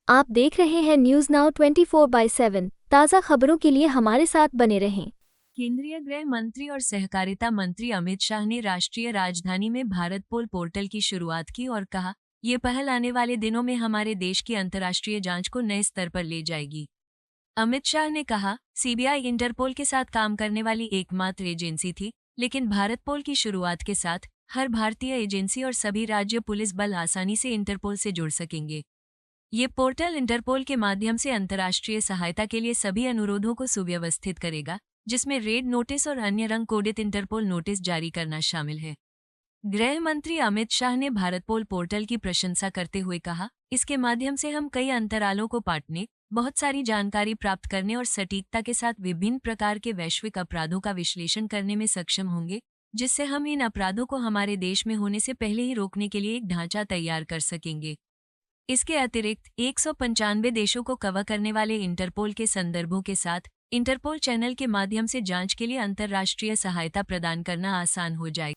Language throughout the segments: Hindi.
आप देख रहे हैं न्यूज नाउ 24/7 ताज़ा खबरों के लिए हमारे साथ बने रहें। केंद्रीय गृह मंत्री और सहकारिता मंत्री अमित शाह ने राष्ट्रीय राजधानी में भारत पोल पोर्टल की शुरुआत की और कहा, ये पहल आने वाले दिनों में हमारे देश की अंतर्राष्ट्रीय जांच को नए स्तर पर ले जाएगी। अमित शाह ने कहा, सीबीआई इंटरपोल के साथ काम करने वाली एकमात्र एजेंसी थी, लेकिन भारत पोल की शुरुआत के साथ हर भारतीय एजेंसी और सभी राज्य पुलिस बल आसानी से इंटरपोल से जुड़ सकेंगे। ये पोर्टल इंटरपोल के माध्यम से अंतर्राष्ट्रीय सहायता के लिए सभी अनुरोधों को सुव्यवस्थित करेगा, जिसमें रेड नोटिस और अन्य रंग कोडित इंटरपोल नोटिस जारी करना शामिल है। गृह मंत्री अमित शाह ने भारत पोल पोर्टल की प्रशंसा करते हुए कहा, इसके माध्यम से हम कई अंतरालों को पाटने, बहुत सारी जानकारी प्राप्त करने और सटीकता के साथ विभिन्न प्रकार के वैश्विक अपराधों का विश्लेषण करने में सक्षम होंगे, जिससे हम इन अपराधों को हमारे देश में होने से पहले ही रोकने के लिए एक ढांचा तैयार कर सकेंगे। इसके अतिरिक्त 195 देशों को कवर करने वाले इंटरपोल के संदर्भों के साथ इंटरपोल चैनल के माध्यम से जांच के लिए अंतर्राष्ट्रीय सहायता प्रदान करना आसान हो जाएगा।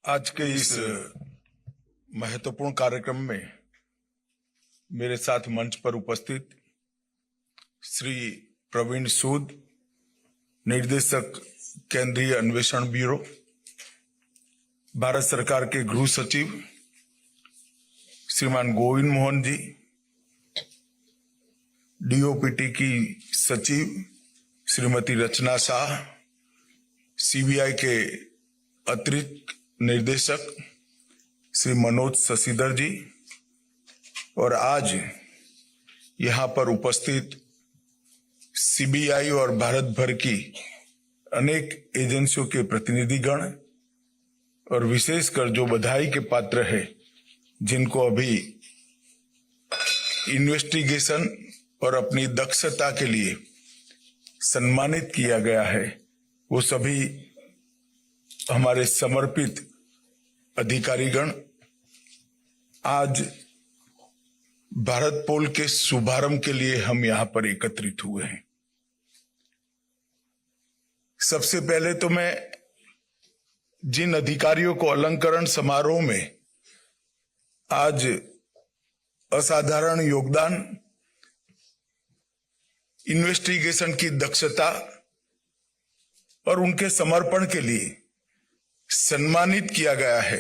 आज के इस महत्वपूर्ण कार्यक्रम में मेरे साथ मंच पर उपस्थित श्री प्रवीण सूद, निर्देशक केंद्रीय अन्वेषण ब्यूरो, भारत सरकार के गृह सचिव श्रीमान गोविंद मोहन जी, डीओपीटी की सचिव श्रीमती रचना शाह, सीबीआई के अतिरिक्त निर्देशक श्री मनोज शशिधर जी और आज यहां पर उपस्थित सीबीआई और भारत भर की अनेक एजेंसियों के प्रतिनिधिगण और विशेषकर जो बधाई के पात्र है, जिनको अभी इन्वेस्टिगेशन और अपनी दक्षता के लिए सम्मानित किया गया है, वो सभी हमारे समर्पित अधिकारीगण आज भारत पोल के शुभारंभ के लिए हम यहां पर एकत्रित हुए हैं। सबसे पहले तो मैं जिन अधिकारियों को अलंकरण समारोह में आज असाधारण योगदान, इन्वेस्टिगेशन की दक्षता और उनके समर्पण के लिए सम्मानित किया गया है,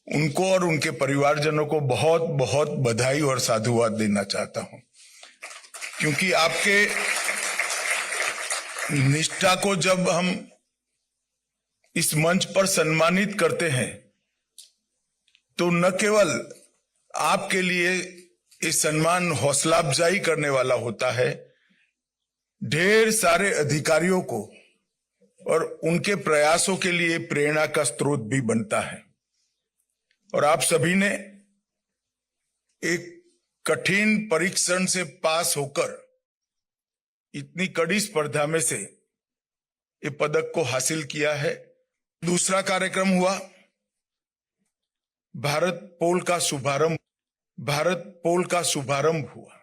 उनको और उनके परिवारजनों को बहुत बहुत बधाई और साधुवाद देना चाहता हूं, क्योंकि आपके निष्ठा को जब हम इस मंच पर सम्मानित करते हैं तो न केवल आपके लिए ये सम्मान हौसला अफजाई करने वाला होता है, ढेर सारे अधिकारियों को और उनके प्रयासों के लिए प्रेरणा का स्रोत भी बनता है। और आप सभी ने एक कठिन परीक्षण से पास होकर इतनी कड़ी स्पर्धा में से ये पदक को हासिल किया है। दूसरा कार्यक्रम हुआ भारत पोल का शुभारंभ हुआ।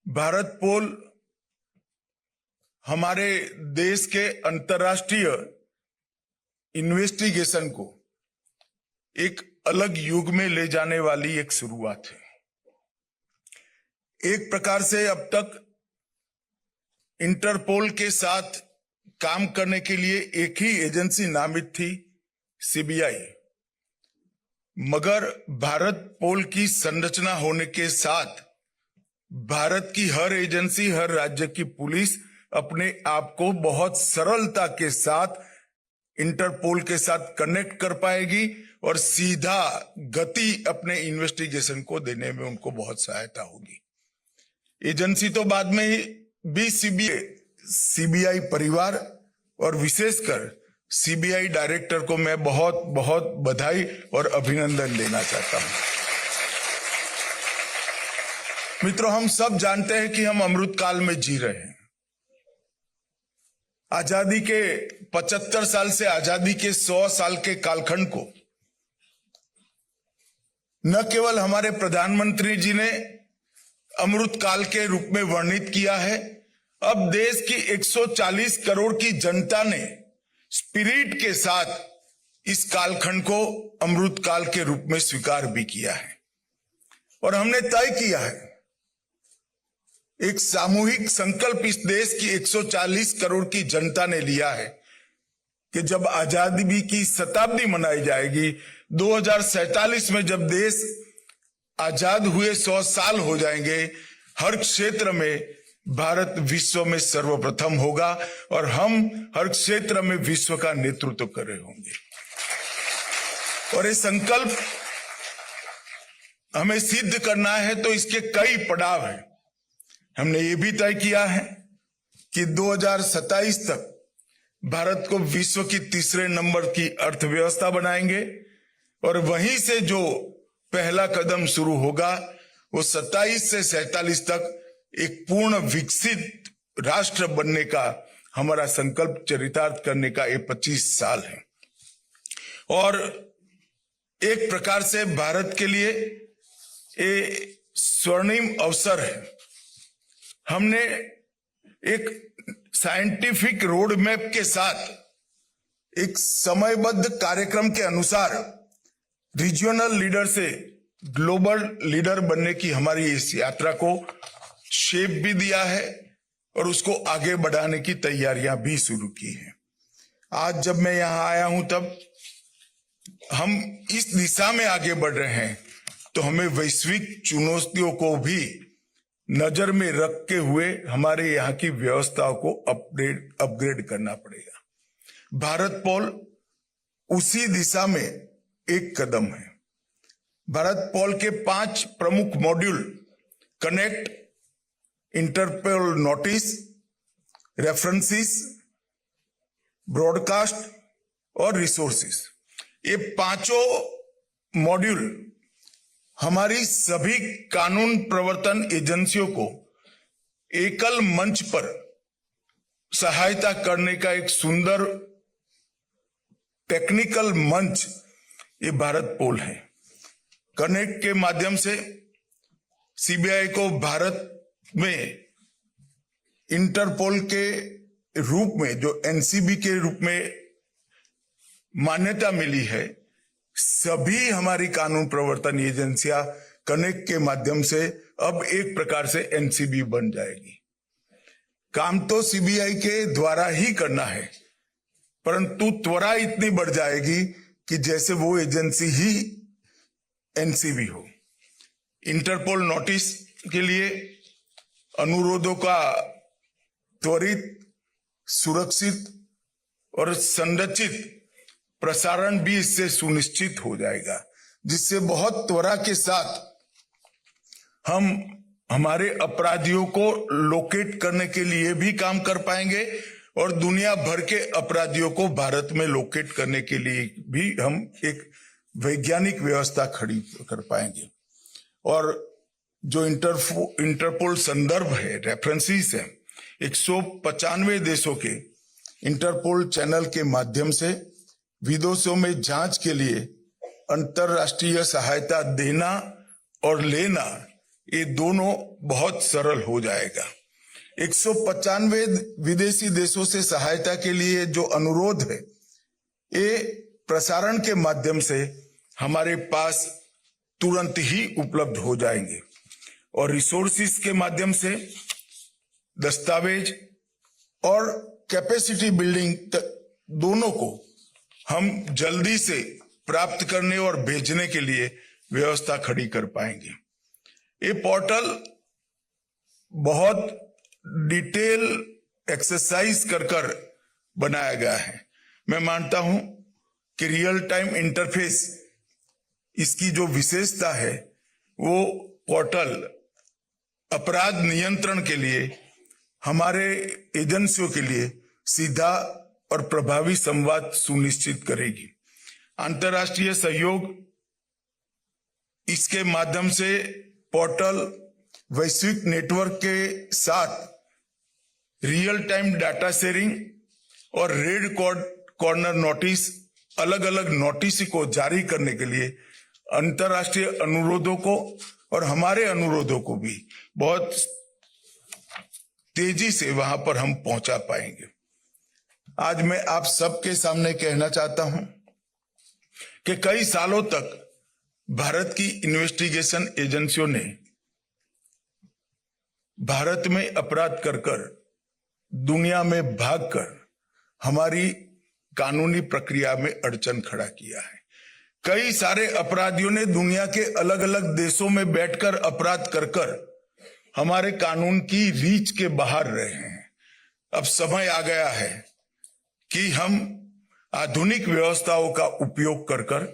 भारत पोल हमारे देश के अंतर्राष्ट्रीय इन्वेस्टिगेशन को एक अलग युग में ले जाने वाली एक शुरुआत है। एक प्रकार से अब तक इंटरपोल के साथ काम करने के लिए एक ही एजेंसी नामित थी, सीबीआई, मगर भारत पोल की संरचना होने के साथ भारत की हर एजेंसी, हर राज्य की पुलिस अपने आप को बहुत सरलता के साथ इंटरपोल के साथ कनेक्ट कर पाएगी और सीधा गति अपने इन्वेस्टिगेशन को देने में उनको बहुत सहायता होगी। एजेंसी तो बाद में ही भी सीबीआई परिवार और विशेषकर सीबीआई डायरेक्टर को मैं बहुत बहुत बधाई और अभिनंदन देना चाहता हूं। मित्रों, हम सब जानते हैं कि हम अमृतकाल में जी रहे हैं। आजादी के 75 साल से आजादी के 100 साल के कालखंड को न केवल हमारे प्रधानमंत्री जी ने अमृतकाल के रूप में वर्णित किया है, अब देश की 140 करोड़ की जनता ने स्पिरिट के साथ इस कालखंड को अमृत काल के रूप में स्वीकार भी किया है और हमने तय किया है, एक सामूहिक संकल्प इस देश की 140 करोड़ की जनता ने लिया है कि जब आजादी की शताब्दी मनाई जाएगी, 2047 में जब देश आजाद हुए 100 साल हो जाएंगे, हर क्षेत्र में भारत विश्व में सर्वप्रथम होगा और हम हर क्षेत्र में विश्व का नेतृत्व कर रहे होंगे। और ये संकल्प हमें सिद्ध करना है तो इसके कई पड़ाव हैं। हमने ये भी तय किया है कि 2027 तक भारत को विश्व की तीसरे नंबर की अर्थव्यवस्था बनाएंगे और वहीं से जो पहला कदम शुरू होगा वो 27 से 47 तक एक पूर्ण विकसित राष्ट्र बनने का हमारा संकल्प चरितार्थ करने का ये 25 साल है। और एक प्रकार से भारत के लिए ये स्वर्णिम अवसर है। हमने एक साइंटिफिक रोड मैप के साथ एक समयबद्ध कार्यक्रम के अनुसार रीजनल लीडर से ग्लोबल लीडर बनने की हमारी इस यात्रा को शेप भी दिया है और उसको आगे बढ़ाने की तैयारियां भी शुरू की हैं। आज जब मैं यहां आया हूं तब हम इस दिशा में आगे बढ़ रहे हैं तो हमें वैश्विक चुनौतियों को भी नजर में रख के हुए हमारे यहाँ की व्यवस्थाओं को अपग्रेड करना पड़ेगा। भारत पोल उसी दिशा में एक कदम है। भारत पोल के 5 प्रमुख module connect, Interpol notice, references, broadcast और रिसोर्सेस, ये पांचों मॉड्यूल हमारी सभी कानून प्रवर्तन एजेंसियों को एकल मंच पर सहायता करने का एक सुंदर टेक्निकल मंच ये भारत पोल है। कनेक्ट के माध्यम से सीबीआई को भारत में इंटरपोल के रूप में, जो एनसीबी के रूप में मान्यता मिली है, सभी हमारी कानून प्रवर्तन एजेंसियां कनेक्ट के माध्यम से अब एक प्रकार से एनसीबी बन जाएगी। काम तो सीबीआई के द्वारा ही करना है, परंतु त्वरा इतनी बढ़ जाएगी कि जैसे वो एजेंसी ही एनसीबी हो। इंटरपोल नोटिस के लिए अनुरोधों का त्वरित, सुरक्षित और संरचित प्रसारण भी इससे सुनिश्चित हो जाएगा, जिससे बहुत त्वरा के साथ हम हमारे अपराधियों को लोकेट करने के लिए भी काम कर पाएंगे और दुनिया भर के अपराधियों को भारत में लोकेट करने के लिए भी हम एक वैज्ञानिक व्यवस्था खड़ी कर पाएंगे। और जो इंटरपोल संदर्भ है, रेफरेंसेस है, 195 देशों के इंटरपोल चैनल के माध्यम से विदेशों में जांच के लिए अंतरराष्ट्रीय सहायता देना और लेना, ये दोनों बहुत सरल हो जाएगा। 195 विदेशी देशों से सहायता के लिए जो अनुरोध है, ये प्रसारण के माध्यम से हमारे पास तुरंत ही उपलब्ध हो जाएंगे। और रिसोर्सेस के माध्यम से दस्तावेज और कैपेसिटी बिल्डिंग दोनों को हम जल्दी से प्राप्त करने और भेजने के लिए व्यवस्था खड़ी कर पाएंगे। ये पोर्टल बहुत डिटेल एक्सरसाइज कर बनाया गया है। मैं मानता हूं कि रियल टाइम इंटरफेस, इसकी जो विशेषता है, वो पोर्टल अपराध नियंत्रण के लिए, हमारे एजेंसियों के लिए सीधा और प्रभावी संवाद सुनिश्चित करेगी। अंतर्राष्ट्रीय सहयोग, इसके माध्यम से पोर्टल वैश्विक नेटवर्क के साथ रियल टाइम डाटा शेयरिंग और रेड कॉर्नर नोटिस, अलग अलग नोटिस को जारी करने के लिए अंतर्राष्ट्रीय अनुरोधों को और हमारे अनुरोधों को भी बहुत तेजी से वहां पर हम पहुंचा पाएंगे। आज मैं आप सबके सामने कहना चाहता हूं कि कई सालों तक भारत की इन्वेस्टिगेशन एजेंसियों ने भारत में अपराध कर दुनिया में भागकर हमारी कानूनी प्रक्रिया में अड़चन खड़ा किया है। कई सारे अपराधियों ने दुनिया के अलग अलग देशों में बैठकर अपराध कर हमारे कानून की रीच के बाहर रहे हैं। अब समय आ गया है कि हम आधुनिक व्यवस्थाओं का उपयोग कर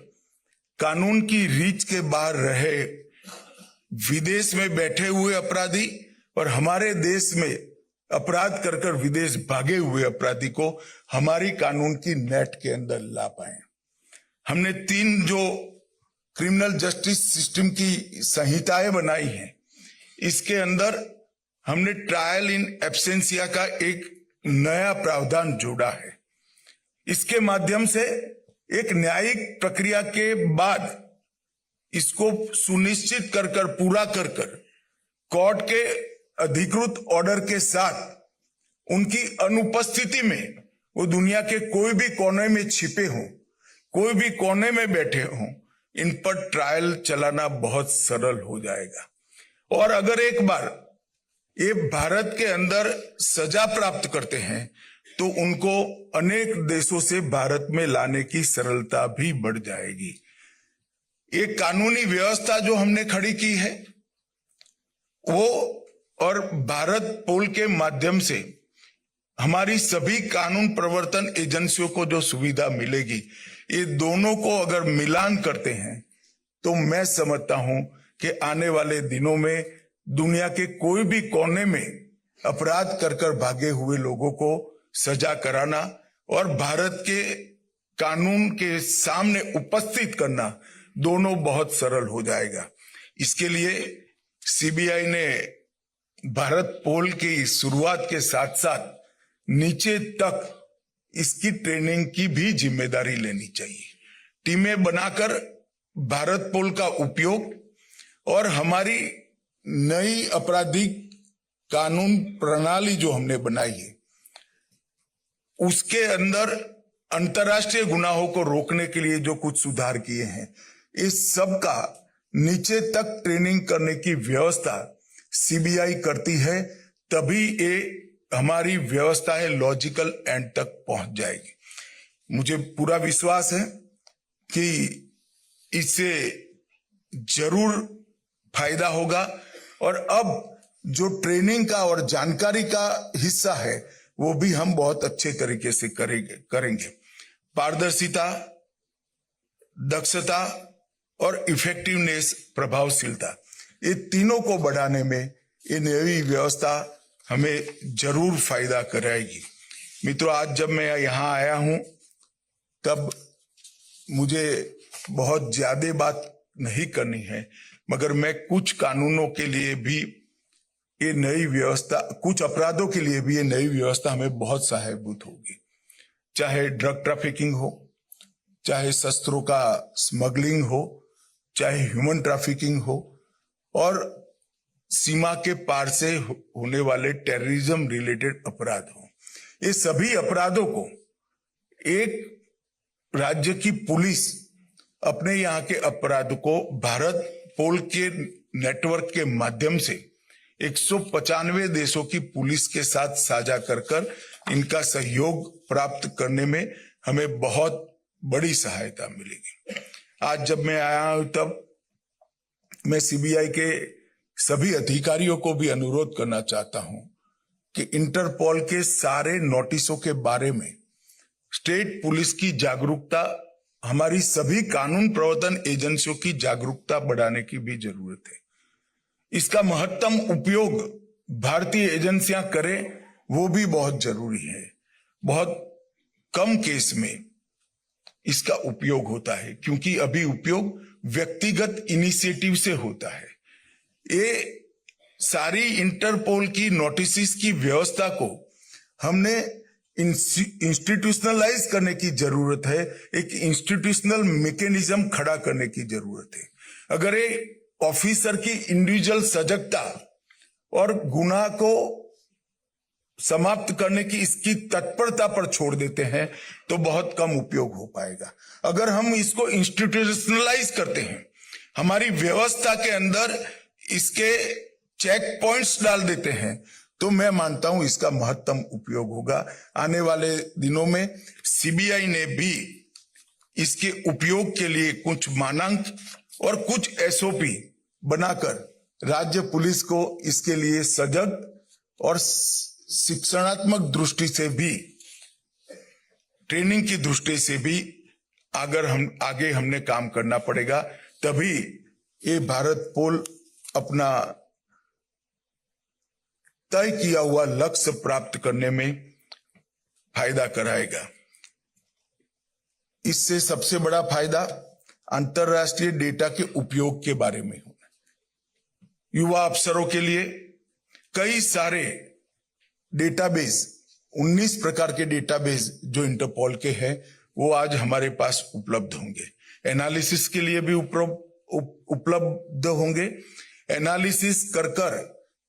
कानून की रीच के बाहर रहे विदेश में बैठे हुए अपराधी और हमारे देश में अपराध कर विदेश भागे हुए अपराधी को हमारी कानून की नेट के अंदर ला पाए। हमने 3 जो क्रिमिनल जस्टिस सिस्टम की संहिताएं बनाई हैं, इसके अंदर हमने ट्रायल इन एब्सेंसिया का एक नया प्रावधान जोड़ा है। इसके माध्यम से एक न्यायिक प्रक्रिया के बाद इसको सुनिश्चित कर पूरा कर कोर्ट के अधिकृत ऑर्डर के साथ उनकी अनुपस्थिति में वो दुनिया के कोई भी कोने में छिपे हों, कोई भी कोने में बैठे हों, इन पर ट्रायल चलाना बहुत सरल हो जाएगा। और अगर एक बार ये भारत के अंदर सजा प्राप्त करते हैं तो उनको अनेक देशों से भारत में लाने की सरलता भी बढ़ जाएगी। एक कानूनी व्यवस्था जो हमने खड़ी की है वो और भारत पोल के माध्यम से हमारी सभी कानून प्रवर्तन एजेंसियों को जो सुविधा मिलेगी, ये दोनों को अगर मिलान करते हैं तो मैं समझता हूं कि आने वाले दिनों में दुनिया के कोई भी कोने में अपराध कर भागे हुए लोगों को सजा कराना और भारत के कानून के सामने उपस्थित करना दोनों बहुत सरल हो जाएगा। इसके लिए सीबीआई ने भारत पोल की शुरुआत के साथ साथ नीचे तक इसकी ट्रेनिंग की भी जिम्मेदारी लेनी चाहिए। टीमें बनाकर भारत पोल का उपयोग और हमारी नई आपराधिक कानून प्रणाली जो हमने बनाई है उसके अंदर अंतर्राष्ट्रीय गुनाहों को रोकने के लिए जो कुछ सुधार किए हैं, इस सब का नीचे तक ट्रेनिंग करने की व्यवस्था सीबीआई करती है, तभी ये हमारी व्यवस्थाएं लॉजिकल एंड तक पहुंच जाएगी। मुझे पूरा विश्वास है कि इससे जरूर फायदा होगा और अब जो ट्रेनिंग का और जानकारी का हिस्सा है वो भी हम बहुत अच्छे तरीके से करेंगे। पारदर्शिता, दक्षता और इफेक्टिवनेस, प्रभावशीलता, ये तीनों को बढ़ाने में ये नई व्यवस्था हमें जरूर फायदा कराएगी। मित्रों, आज जब मैं यहाँ आया हूं तब मुझे बहुत ज्यादा बात नहीं करनी है, मगर मैं कुछ कानूनों के लिए भी ये नई व्यवस्था, कुछ अपराधों के लिए भी ये नई व्यवस्था हमें बहुत सहायभूत होगी। चाहे ड्रग ट्रैफिकिंग हो, चाहे शस्त्रों का स्मगलिंग हो, चाहे ह्यूमन ट्रैफिकिंग हो और सीमा के पार से होने वाले टेररिज्म रिलेटेड अपराध हो, ये सभी अपराधों को एक राज्य की पुलिस अपने यहाँ के अपराध को भारत पोल के नेटवर्क के माध्यम से 195 देशों की पुलिस के साथ साझा कर इनका सहयोग प्राप्त करने में हमें बहुत बड़ी सहायता मिलेगी। आज जब मैं आया हूं तब मैं सीबीआई के सभी अधिकारियों को भी अनुरोध करना चाहता हूं कि इंटरपोल के सारे नोटिसों के बारे में स्टेट पुलिस की जागरूकता, हमारी सभी कानून प्रवर्तन एजेंसियों की जागरूकता बढ़ाने की भी जरूरत है। इसका महत्तम उपयोग भारतीय एजेंसियां करें वो भी बहुत जरूरी है। बहुत कम केस में इसका उपयोग होता है क्योंकि अभी उपयोग व्यक्तिगत इनिशिएटिव से होता है। ये सारी इंटरपोल की नोटिस की व्यवस्था को हमने इंस्टीट्यूशनलाइज करने की जरूरत है, एक इंस्टीट्यूशनल मैकेनिज्म खड़ा करने की जरूरत है। अगर ये ऑफिसर की इंडिविजुअल सजगता और गुनाह को समाप्त करने की इसकी तत्परता पर छोड़ देते हैं तो बहुत कम उपयोग हो पाएगा। अगर हम इसको इंस्टीट्यूशनलाइज करते हैं, हमारी व्यवस्था के अंदर इसके चेक पॉइंट्स डाल देते हैं, तो मैं मानता हूं इसका महत्तम उपयोग होगा। आने वाले दिनों में सीबीआई ने भी इसके उपयोग के लिए कुछ मानक और कुछ एसओपी बनाकर राज्य पुलिस को इसके लिए सजग और शिक्षणात्मक दृष्टि से भी, ट्रेनिंग की दृष्टि से भी आगे हमने काम करना पड़ेगा, तभी ये भारत पोल अपना तय किया हुआ लक्ष्य प्राप्त करने में फायदा कराएगा। इससे सबसे बड़ा फायदा अंतरराष्ट्रीय डेटा के उपयोग के बारे में होना। युवा अफसरों के लिए कई सारे डेटाबेस, 19 प्रकार के डेटाबेस जो इंटरपोल के हैं, वो आज हमारे पास उपलब्ध होंगे। एनालिसिस के लिए भी उपलब्ध होंगे। एनालिसिस कर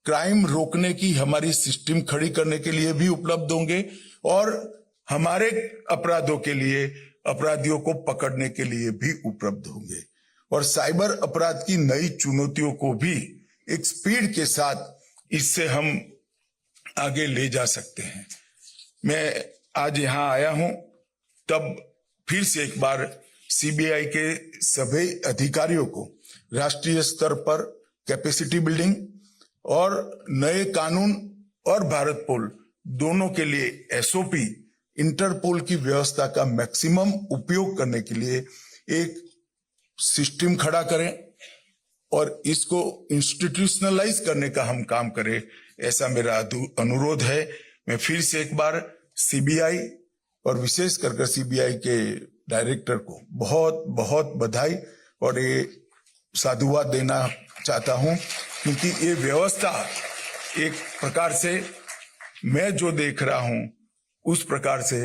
क्राइम रोकने की हमारी सिस्टम खड़ी करने के लिए भी उपलब्ध होंगे और हमारे अपराधों के लिए, अपराधियों को पकड़ने के लिए भी उपलब्ध होंगे। और साइबर अपराध की नई चुनौतियों को भी एक स्पीड के साथ इससे हम आगे ले जा सकते हैं। मैं आज यहां आया हूं तब फिर से एक बार सीबीआई के सभी अधिकारियों को राष्ट्रीय स्तर पर कैपेसिटी बिल्डिंग और नए कानून और भारत पोल दोनों के लिए एसओपी, इंटरपोल की व्यवस्था का मैक्सिमम उपयोग करने के लिए एक सिस्टम खड़ा करें और इसको इंस्टीट्यूशनलाइज करने का हम काम करें, ऐसा मेरा अनुरोध है। मैं फिर से एक बार सीबीआई और विशेष कर सीबीआई के डायरेक्टर को बहुत बहुत बधाई और ये साधुवाद देना चाहता हूं, क्योंकि ये व्यवस्था एक प्रकार से मैं जो देख रहा हूं उस प्रकार से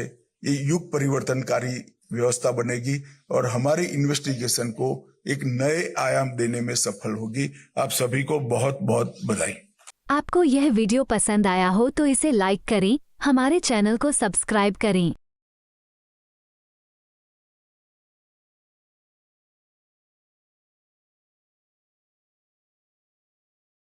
ये युग परिवर्तनकारी व्यवस्था बनेगी और हमारी इन्वेस्टिगेशन को एक नए आयाम देने में सफल होगी। आप सभी को बहुत बहुत बधाई। आपको यह वीडियो पसंद आया हो तो इसे लाइक करें, हमारे चैनल को सब्सक्राइब करें।